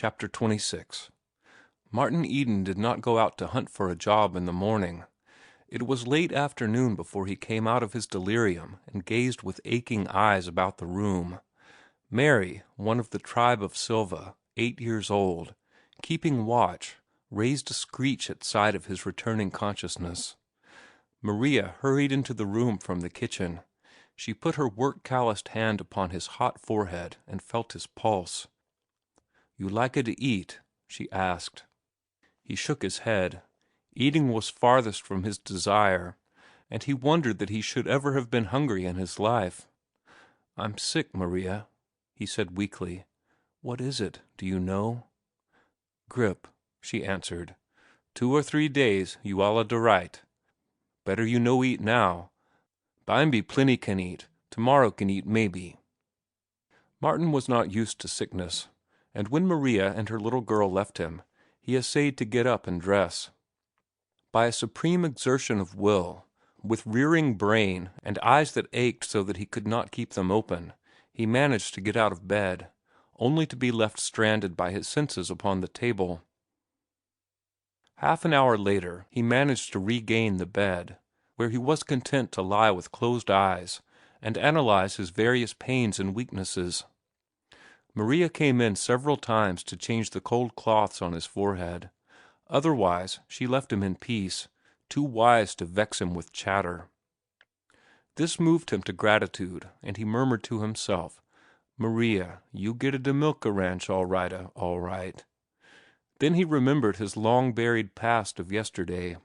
Chapter 26. Martin Eden did not go out to hunt for a job in the morning. It was late afternoon before he came out of his delirium and gazed with aching eyes about the room. Mary, one of the tribe of Silva, 8 years old, keeping watch, raised a screech at sight of his returning consciousness. Maria hurried into the room from the kitchen. She put her work-calloused hand upon his hot forehead and felt his pulse. "You lika to eat?" she asked. He shook his head. Eating was farthest from his desire, and he wondered that he should ever have been hungry in his life. "I'm sick, Maria," he said weakly. "What is it? Do you know?" "Grip," she answered. 2 or 3 days you alla da right. Better you no eat now. Bimeby plenty can eat. Tomorrow can eat maybe." Martin was not used to sickness, and when Maria and her little girl left him, he essayed to get up and dress. By a supreme exertion of will, with rearing brain and eyes that ached so that he could not keep them open, he managed to get out of bed, only to be left stranded by his senses upon the table. Half an hour later he managed to regain the bed, where he was content to lie with closed eyes and analyze his various pains and weaknesses. Maria came in several times to change the cold cloths on his forehead. Otherwise she left him in peace, too wise to vex him with chatter. This moved him to gratitude, and he murmured to himself, "Maria, you getta da milka ranch all righta, all right." Then he remembered his long-buried past of yesterday.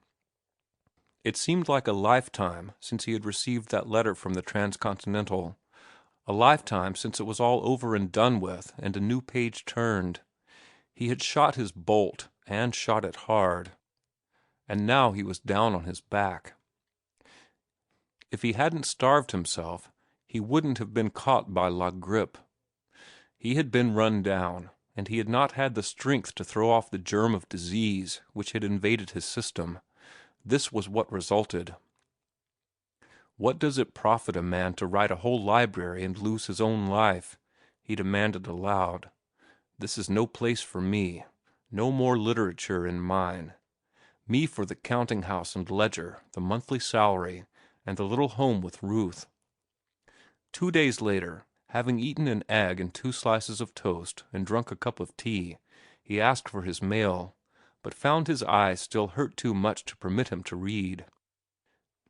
It seemed like a lifetime since he had received that letter from the Transcontinental, a lifetime since it was all over and done with and a new page turned. He had shot his bolt, and shot it hard, and now he was down on his back. If he hadn't starved himself, he wouldn't have been caught by La Grippe. He had been run down, and he had not had the strength to throw off the germ of disease which had invaded his system. This was what resulted. "What does it profit a man to write a whole library and lose his own life?" he demanded aloud. "This is no place for me. No more literature in mine. Me for the counting house and ledger, the monthly salary, and the little home with Ruth." 2 days later, having eaten an egg and 2 slices of toast and drunk a cup of tea, he asked for his mail, but found his eyes still hurt too much to permit him to read.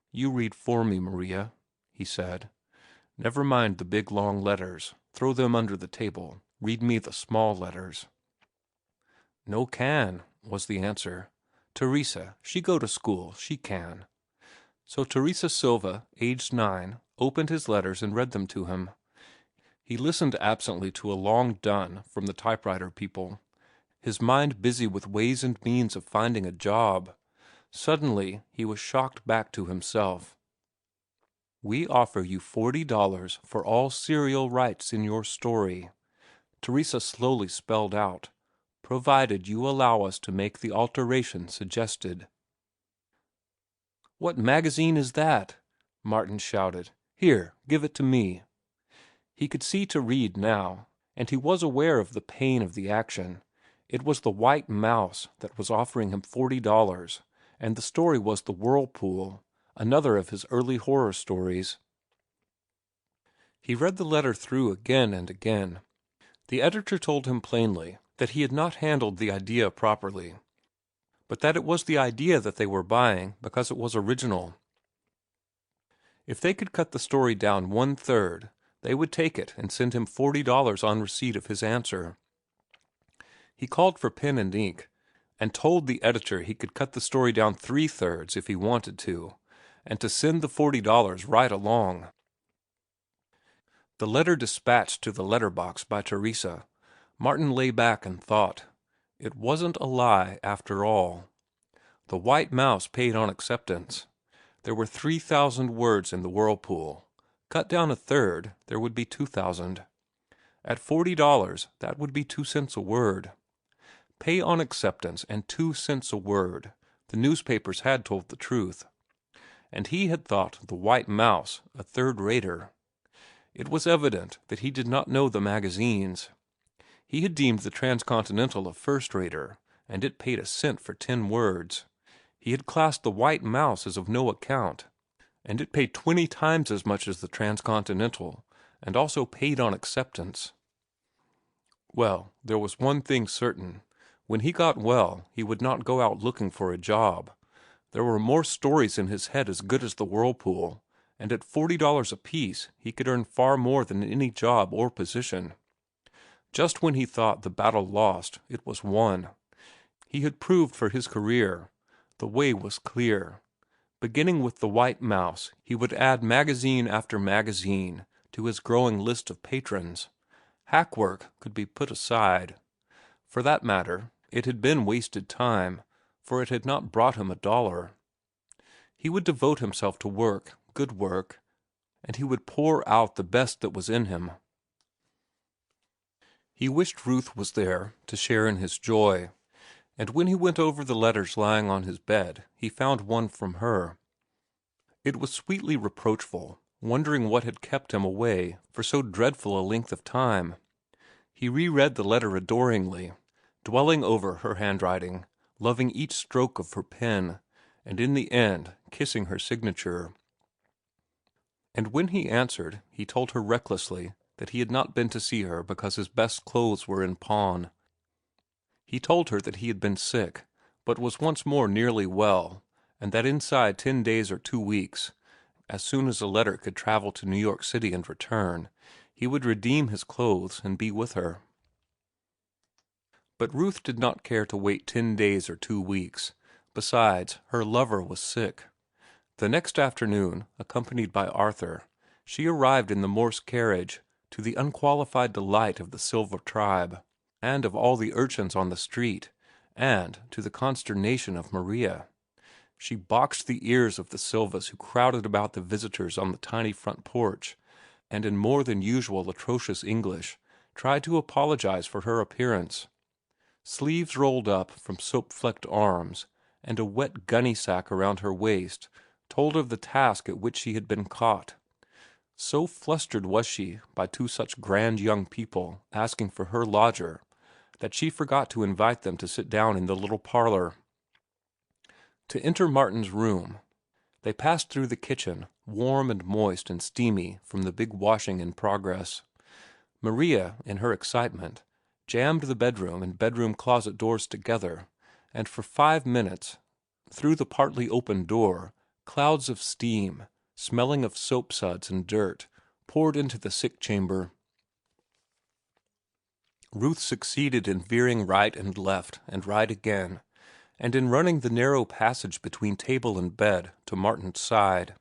"You read for me, Maria," he said. "Never mind the big long letters. Throw them under the table. Read me the small letters." "No can," was the answer. "Teresa, she go to school. She can." So Teresa Silva, aged 9, opened his letters and read them to him. He listened absently to a long dun from the typewriter people, his mind busy with ways and means of finding a job. Suddenly he was shocked back to himself. "We offer you $40 for all serial rights in your story," Teresa slowly spelled out, "provided you allow us to make the alteration suggested." "What magazine is that?" Martin shouted. "Here, give it to me." He could see to read now, and he was aware of the pain of the action. It was the White Mouse that was offering him $40, and the story was The Whirlpool, another of his early horror stories. He read the letter through again and again. The editor told him plainly that he had not handled the idea properly, but that it was the idea that they were buying because it was original. If they could cut the story down 1/3, they would take it and send him $40 on receipt of his answer. He called for pen and ink, and told the editor he could cut the story down 3/3 if he wanted to, and to send the $40 right along. The letter dispatched to the letter box by Teresa, Martin lay back and thought. It wasn't a lie after all. The White Mouse paid on acceptance. There were 3,000 words in The Whirlpool. Cut down 1/3, there would be 2,000. At $40, that would be 2 cents a word. Pay on acceptance and 2 cents a word. The newspapers had told the truth. And he had thought The White Mouse a third-rater. It was evident that he did not know the magazines. He had deemed the Transcontinental a first-rater, and it paid a cent for 10 words. He had classed the White Mouse as of no account, and it paid 20 times as much as the Transcontinental, and also paid on acceptance. Well, there was one thing certain. When he got well, he would not go out looking for a job. There were more stories in his head as good as the whirlpool, and at $40 apiece he could earn far more than any job or position. Just when he thought the battle lost, it was won. He had proved for his career. The way was clear. Beginning with the White Mouse, he would add magazine after magazine to his growing list of patrons. Hack work could be put aside. For that matter, it had been wasted time, for it had not brought him $1. He would devote himself to work, good work, and he would pour out the best that was in him. He wished Ruth was there to share in his joy, and when he went over the letters lying on his bed, he found one from her. It was sweetly reproachful, wondering what had kept him away for so dreadful a length of time. He reread the letter adoringly, dwelling over her handwriting, loving each stroke of her pen, and in the end kissing her signature. And when he answered, he told her recklessly that he had not been to see her because his best clothes were in pawn. He told her that he had been sick, but was once more nearly well, and that inside 10 days or 2 weeks, as soon as a letter could travel to New York City and return, he would redeem his clothes and be with her. But Ruth did not care to wait 10 days or 2 weeks. Besides, her lover was sick. The next afternoon, accompanied by Arthur, she arrived in the Morse carriage, to the unqualified delight of the Silva tribe, and of all the urchins on the street, and to the consternation of Maria. She boxed the ears of the Silvas who crowded about the visitors on the tiny front porch, and in more than usual atrocious English tried to apologize for her appearance. Sleeves rolled up from soap-flecked arms, and a wet gunny sack around her waist told of the task at which she had been caught. So flustered was she by 2 such grand young people asking for her lodger that she forgot to invite them to sit down in the little parlor. To enter Martin's room, they passed through the kitchen, warm and moist and steamy from the big washing in progress. Maria, in her excitement, jammed the bedroom and bedroom closet doors together, and for 5 minutes, through the partly open door, clouds of steam, smelling of soap suds and dirt, poured into the sick chamber. Ruth succeeded in veering right and left and right again, and in running the narrow passage between table and bed to Martin's side.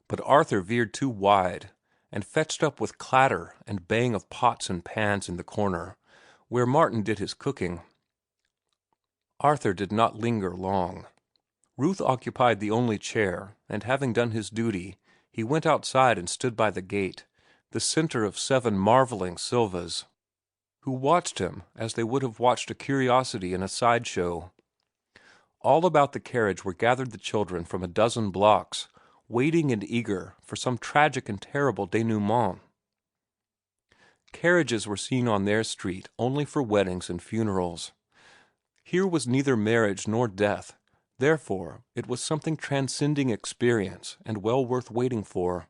But Arthur veered too wide, and fetched up with clatter and bang of pots and pans in the corner, where Martin did his cooking. Arthur did not linger long. Ruth occupied the only chair, and having done his duty, he went outside and stood by the gate, the center of 7 marveling Silvas, who watched him as they would have watched a curiosity in a sideshow. All about the carriage were gathered the children from a dozen blocks, waiting and eager for some tragic and terrible denouement. Carriages were seen on their street only for weddings and funerals. Here was neither marriage nor death. Therefore, it was something transcending experience and well worth waiting for.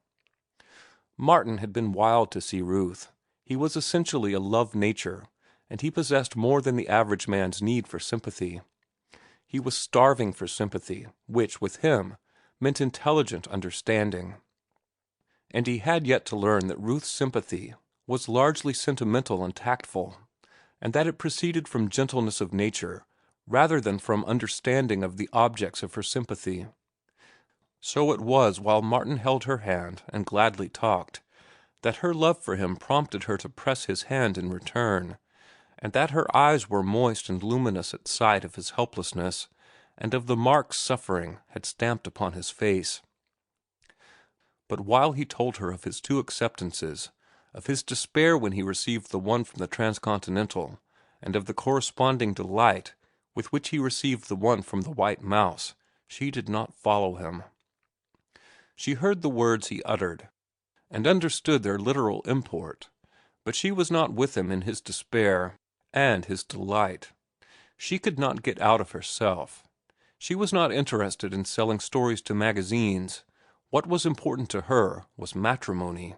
Martin had been wild to see Ruth. He was essentially a love nature, and he possessed more than the average man's need for sympathy. He was starving for sympathy, which, with him, meant intelligent understanding. And he had yet to learn that Ruth's sympathy was largely sentimental and tactful, and that it proceeded from gentleness of nature rather than from understanding of the objects of her sympathy. So it was while Martin held her hand and gladly talked, that her love for him prompted her to press his hand in return, and that her eyes were moist and luminous at sight of his helplessness and of the marks suffering had stamped upon his face. But while he told her of his 2 acceptances, of his despair when he received the one from the Transcontinental, and of the corresponding delight with which he received the one from the White Mouse, she did not follow him. She heard the words he uttered, and understood their literal import, But she was not with him in his despair and his delight. She could not get out of herself. She was not interested in selling stories to magazines. What was important to her was matrimony.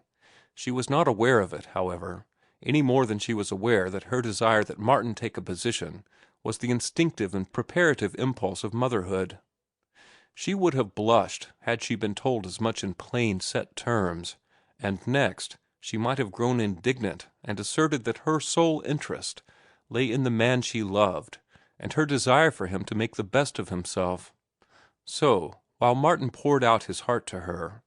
She was not aware of it, however, any more than she was aware that her desire that Martin take a position was the instinctive and preparative impulse of motherhood. She would have blushed had she been told as much in plain, set terms, and next she might have grown indignant and asserted that her sole interest lay in the man she loved and her desire for him to make the best of himself. So, while Martin poured out his heart to her,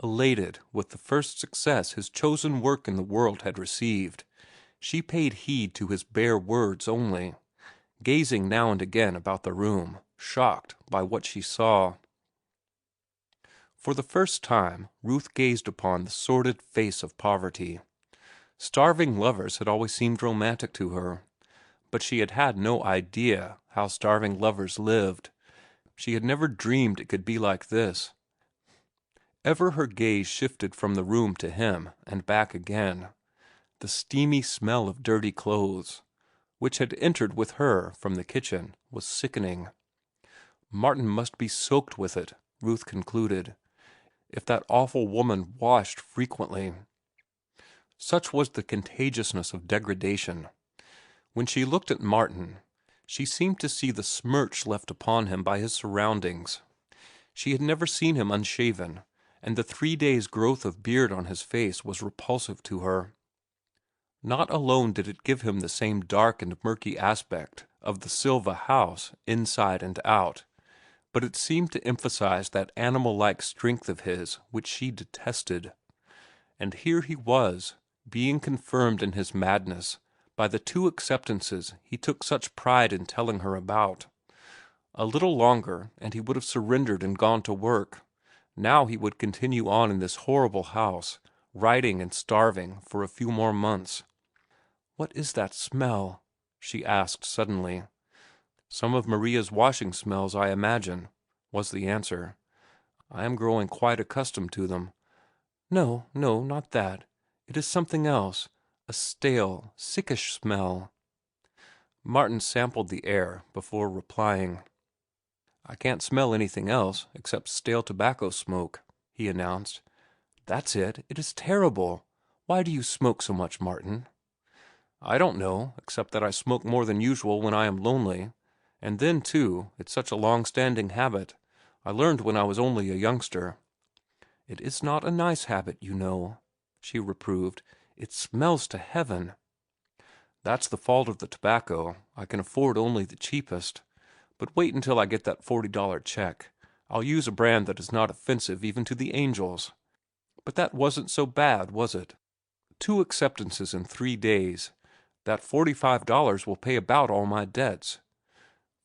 elated with the first success his chosen work in the world had received, she paid heed to his bare words only, gazing now and again about the room, shocked by what she saw. For the first time, Ruth gazed upon the sordid face of poverty. Starving lovers had always seemed romantic to her, but she had had no idea how starving lovers lived. She had never dreamed it could be like this. Ever her gaze shifted from the room to him and back again. The steamy smell of dirty clothes, which had entered with her from the kitchen, was sickening. Martin must be soaked with it, Ruth concluded, if that awful woman washed frequently. Such was the contagiousness of degradation. When she looked at Martin, she seemed to see the smirch left upon him by his surroundings. She had never seen him unshaven, and the 3 days' growth of beard on his face was repulsive to her. Not alone did it give him the same dark and murky aspect of the Silva house, inside and out, but it seemed to emphasize that animal-like strength of his which she detested. And here he was, being confirmed in his madness by the 2 acceptances he took such pride in telling her about. A little longer, and he would have surrendered and gone to work. Now he would continue on in this horrible house, writing and starving for a few more months. "What is that smell?" she asked suddenly. "Some of Maria's washing smells, I imagine," was the answer. "I am growing quite accustomed to them." "No, no, not that. It is something else. A stale, sickish smell." Martin sampled the air before replying. "I can't smell anything else except stale tobacco smoke," he announced. "That's it. It is terrible. Why do you smoke so much, Martin?" "I don't know, except that I smoke more than usual when I am lonely. And then, too, it's such a long-standing habit. I learned when I was only a youngster." "It is not a nice habit, you know," she reproved. "It smells to heaven." "That's the fault of the tobacco. I can afford only the cheapest. But wait until I get that $40 check. I'll use a brand that is not offensive even to the angels. But that wasn't so bad, was it? 2 acceptances in 3 days. That $45 will pay about all my debts."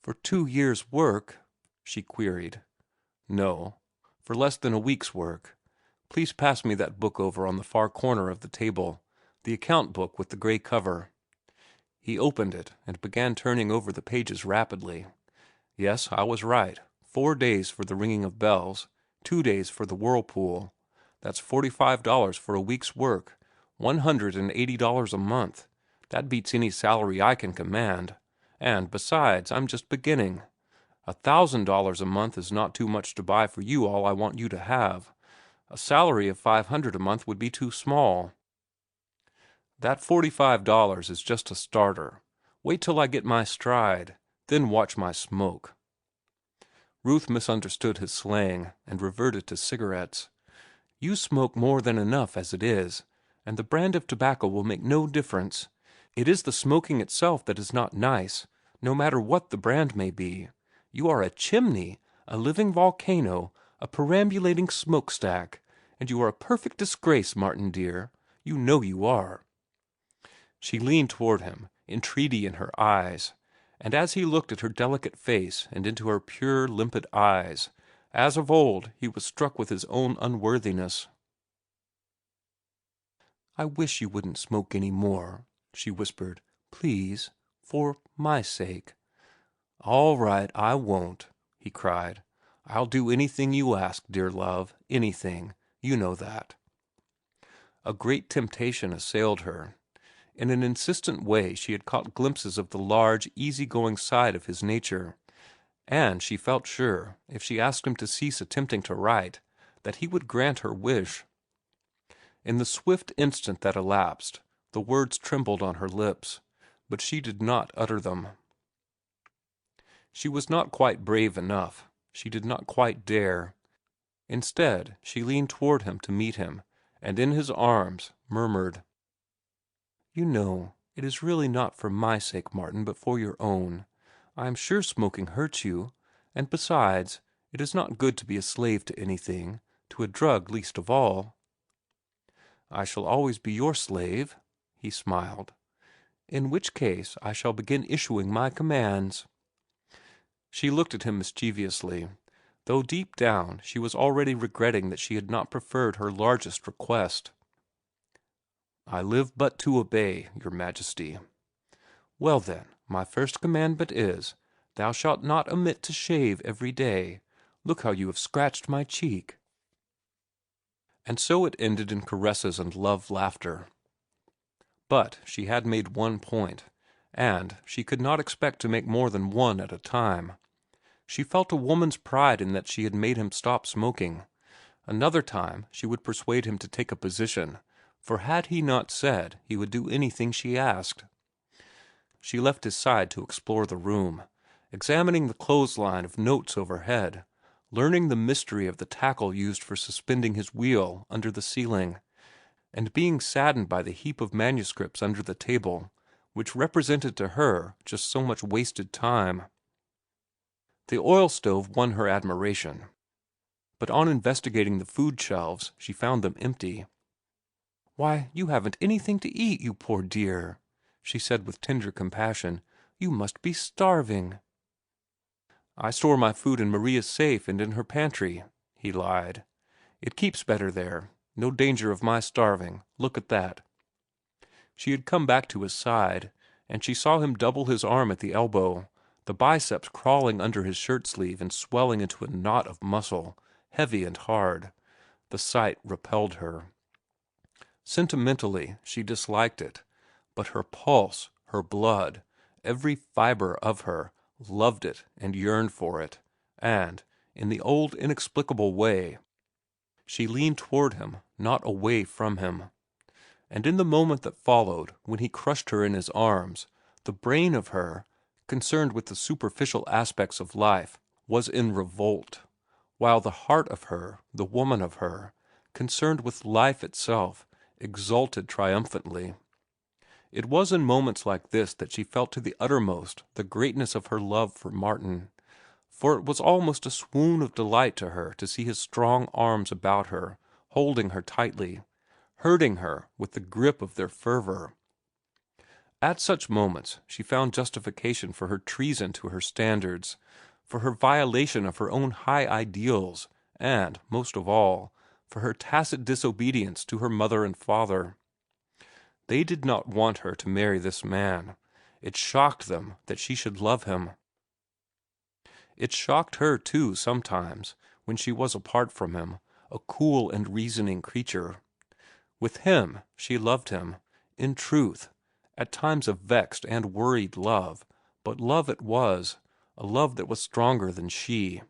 "For 2 years' work?" she queried. "No, for less than a week's work. Please pass me that book over on the far corner of the table, the account book with the gray cover." He opened it and began turning over the pages rapidly. Yes, I was right. 4 days for the ringing of bells, 2 days for the whirlpool. That's $45 for a week's work, $180 a month. That beats any salary I can command. And besides, I'm just beginning. $1,000 a month is not too much to buy for you all I want you to have. A salary of $500 a month would be too small. That $45 is just a starter. Wait till I get my stride, then watch my smoke." Ruth misunderstood his slang and reverted to cigarettes. "You smoke more than enough as it is, and the brand of tobacco will make no difference. It is the smoking itself that is not nice, no matter what the brand may be. You are a chimney, a living volcano, a perambulating smokestack, and you are a perfect disgrace, Martin dear. You know you are." She leaned toward him, entreaty in her eyes, and as he looked at her delicate face and into her pure, limpid eyes, as of old he was struck with his own unworthiness. "I wish you wouldn't smoke any more," she whispered. "Please, for my sake." "All right, I won't," he cried. "I'll do anything you ask, dear love, anything. You know that." A great temptation assailed her. In an insistent way she had caught glimpses of the large, easy-going side of his nature, and she felt sure, if she asked him to cease attempting to write, that he would grant her wish. In the swift instant that elapsed, the words trembled on her lips, but she did not utter them. She was not quite brave enough. She did not quite dare. Instead, she leaned toward him to meet him, and in his arms murmured, "You know, it is really not for my sake, Martin, but for your own. I am sure smoking hurts you, and besides, it is not good to be a slave to anything, to a drug least of all." "I shall always be your slave," he smiled. "In which case I shall begin issuing my commands." She looked at him mischievously, though deep down she was already regretting that she had not preferred her largest request. "I live but to obey, your Majesty." "Well then, my first commandment is, thou shalt not omit to shave every day. Look how you have scratched my cheek." And so it ended in caresses and love laughter. But she had made one point, and she could not expect to make more than one at a time. She felt a woman's pride in that she had made him stop smoking. Another time she would persuade him to take a position, for had he not said he would do anything she asked? She left his side to explore the room, examining the clothesline of notes overhead, learning the mystery of the tackle used for suspending his wheel under the ceiling, and being saddened by the heap of manuscripts under the table, which represented to her just so much wasted time. The oil stove won her admiration, but on investigating the food shelves she found them empty. "Why, you haven't anything to eat, you poor dear," she said with tender compassion. "You must be starving." "I store my food in Maria's safe and in her pantry," he lied. "It keeps better there. No danger of my starving. Look at that." She had come back to his side, and she saw him double his arm at the elbow, the biceps crawling under his shirt sleeve and swelling into a knot of muscle, heavy and hard. The sight repelled her. Sentimentally, she disliked it, but her pulse, her blood, every fiber of her, loved it and yearned for it, and, in the old inexplicable way, she leaned toward him, not away from him. And in the moment that followed, when he crushed her in his arms, the brain of her, concerned with the superficial aspects of life, was in revolt, while the heart of her, the woman of her, concerned with life itself, exulted triumphantly. It was in moments like this that she felt to the uttermost the greatness of her love for Martin, for it was almost a swoon of delight to her to see his strong arms about her, holding her tightly, hurting her with the grip of their fervor. At such moments she found justification for her treason to her standards, for her violation of her own high ideals, and, most of all, for her tacit disobedience to her mother and father. They did not want her to marry this man. It shocked them that she should love him. It shocked her, too, sometimes, when she was apart from him, a cool and reasoning creature. With him, she loved him, in truth, at times of vexed and worried love, but love it was, a love that was stronger than she.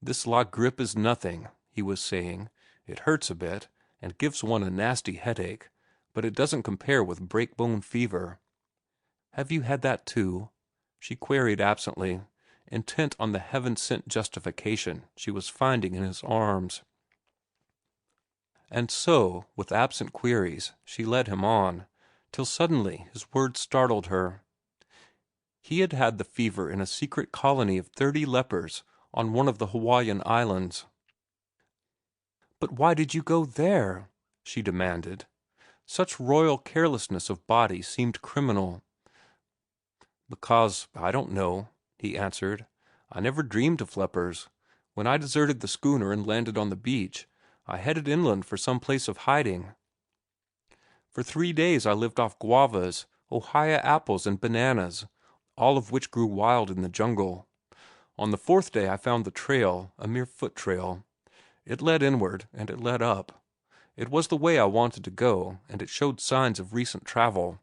"This La Grippe is nothing," he was saying. "It hurts a bit, and gives one a nasty headache, but it doesn't compare with break-bone fever." "Have you had that too?" she queried absently, intent on the heaven-sent justification she was finding in his arms. And so, with absent queries, she led him on, till suddenly his words startled her. He had had the fever in a secret colony of 30 lepers on one of the Hawaiian Islands. "But why did you go there?" she demanded. Such royal carelessness of body seemed criminal. "Because, I don't know," he answered. "I never dreamed of lepers. When I deserted the schooner and landed on the beach, I headed inland for some place of hiding. For 3 days I lived off guavas, ohia apples, and bananas, all of which grew wild in the jungle. On the 4th day I found the trail, a mere foot trail. It led inward, and it led up. It was the way I wanted to go, and it showed signs of recent travel.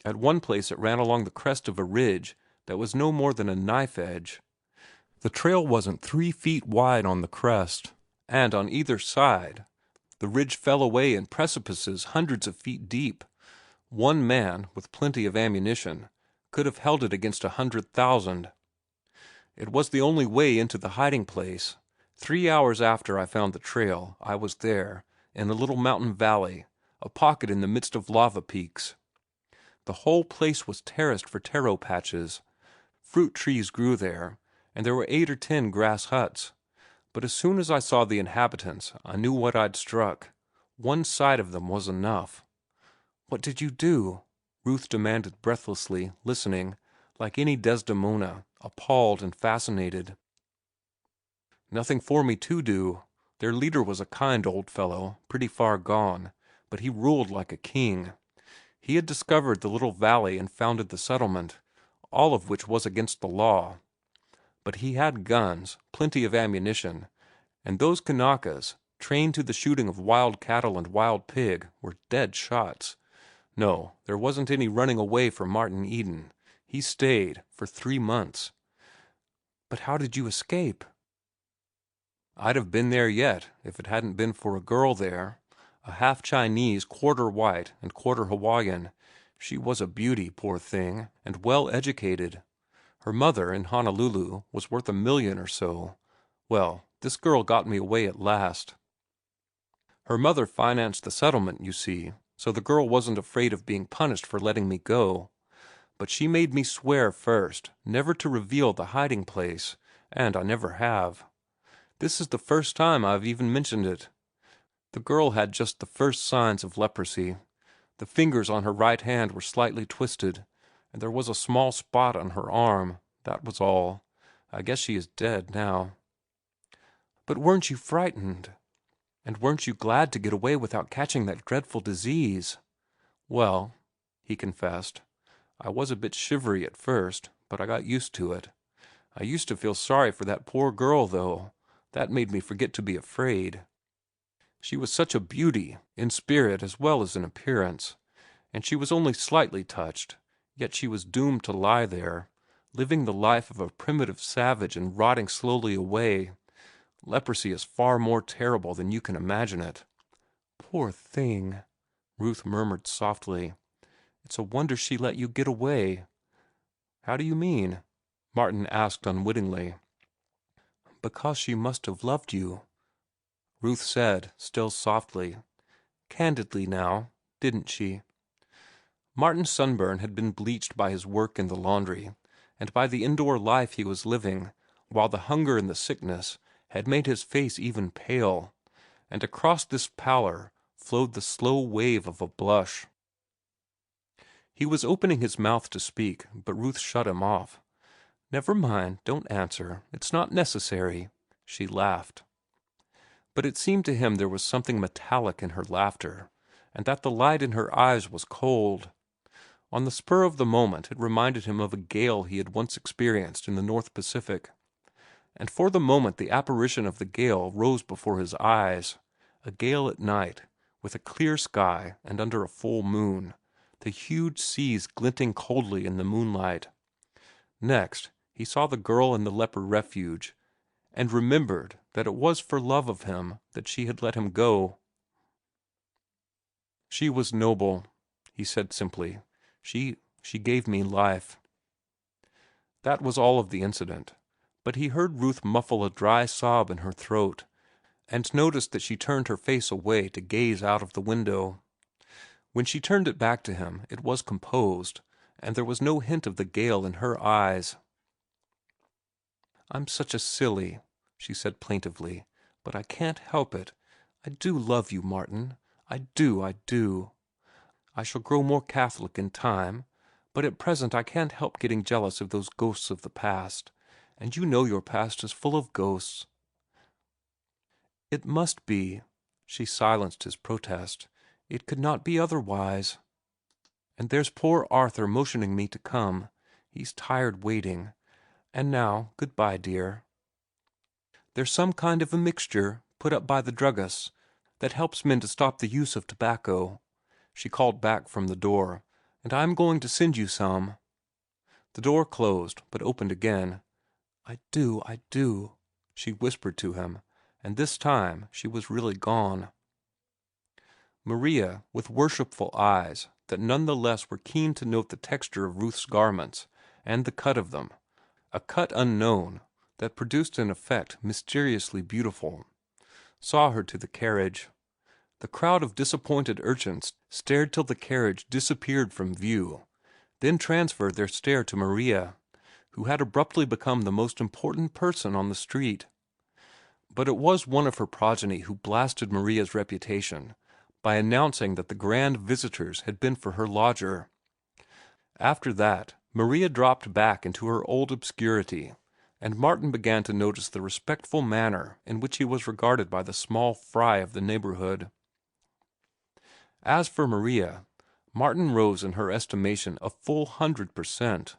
At one place it ran along the crest of a ridge that was no more than a knife edge. The trail wasn't 3 feet wide on the crest, and on either side the ridge fell away in precipices hundreds of feet deep. One man, with plenty of ammunition, could have held it against 100,000. It was the only way into the hiding place. 3 hours after I found the trail, I was there, in a little mountain valley, a pocket in the midst of lava peaks. The whole place was terraced for taro patches. Fruit trees grew there, and there were 8 or 10 grass huts. But as soon as I saw the inhabitants, I knew what I'd struck. One sight of them was enough. "What did you do?" Ruth demanded breathlessly, listening, like any Desdemona, appalled and fascinated. "Nothing for me to do. Their leader was a kind old fellow, pretty far gone, but he ruled like a king. He had discovered the little valley and founded the settlement, all of which was against the law. But he had guns, plenty of ammunition, and those Kanakas, trained to the shooting of wild cattle and wild pig, were dead shots. No, there wasn't any running away for Martin Eden. He stayed for 3 months." "But how did you escape?" "I'd have been there yet if it hadn't been for a girl there, a half Chinese, quarter white, and quarter Hawaiian. She was a beauty, poor thing, and well educated. Her mother, in Honolulu, was worth 1 million or so. Well, this girl got me away at last. Her mother financed the settlement, you see, so the girl wasn't afraid of being punished for letting me go. But she made me swear first never to reveal the hiding place, and I never have. This is the first time I've even mentioned it. The girl had just the first signs of leprosy. The fingers on her right hand were slightly twisted, and there was a small spot on her arm. That was all. I guess she is dead now." "But weren't you frightened? And weren't you glad to get away without catching that dreadful disease?" "Well," he confessed, "I was a bit shivery at first, but I got used to it. I used to feel sorry for that poor girl, though. That made me forget to be afraid. She was such a beauty, in spirit as well as in appearance, and she was only slightly touched, yet she was doomed to lie there, living the life of a primitive savage and rotting slowly away. Leprosy is far more terrible than you can imagine it." "Poor thing," Ruth murmured softly. "It's a wonder she let you get away." "How do you mean?" Martin asked unwittingly. "Because she must have loved you," Ruth said, still softly. "Candidly now, didn't she?" Martin's sunburn had been bleached by his work in the laundry, and by the indoor life he was living, while the hunger and the sickness had made his face even pale, and across this pallor flowed the slow wave of a blush. He was opening his mouth to speak, but Ruth shut him off. "Never mind, don't answer. It's not necessary." She laughed. But it seemed to him there was something metallic in her laughter, and that the light in her eyes was cold. On the spur of the moment it reminded him of a gale he had once experienced in the North Pacific. And for the moment the apparition of the gale rose before his eyes, a gale at night, with a clear sky and under a full moon, the huge seas glinting coldly in the moonlight. Next, he saw the girl in the leper refuge, and remembered that it was for love of him that she had let him go. "She was noble," he said simply. She gave me life." That was all of the incident, but he heard Ruth muffle a dry sob in her throat, and noticed that she turned her face away to gaze out of the window. When she turned it back to him, it was composed, and there was no hint of the gale in her eyes. "I'm such a silly," she said plaintively, "but I can't help it. I do love you, Martin. I do, I do. I shall grow more Catholic in time, but at present I can't help getting jealous of those ghosts of the past, and you know your past is full of ghosts." "It must be." She silenced his protest. "It could not be otherwise. And there's poor Arthur motioning me to come. He's tired waiting. And now, good-bye, dear. There's some kind of a mixture put up by the druggists that helps men to stop the use of tobacco," she called back from the door, "and I am going to send you some." The door closed, but opened again. I do," she whispered to him, and this time she was really gone. Maria, with worshipful eyes that none the less were keen to note the texture of Ruth's garments and the cut of them, a cut unknown that produced an effect mysteriously beautiful, saw her to the carriage. The crowd of disappointed urchins stared till the carriage disappeared from view, then transferred their stare to Maria, who had abruptly become the most important person on the street. But it was one of her progeny who blasted Maria's reputation by announcing that the grand visitors had been for her lodger. After that, Maria dropped back into her old obscurity, and Martin began to notice the respectful manner in which he was regarded by the small fry of the neighborhood. As for Maria, Martin rose in her estimation a full 100%.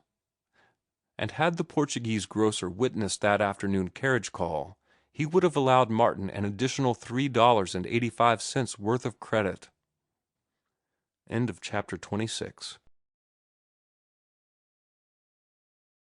And had the Portuguese grocer witnessed that afternoon carriage call, he would have allowed Martin an additional $3.85 worth of credit. End of chapter 26.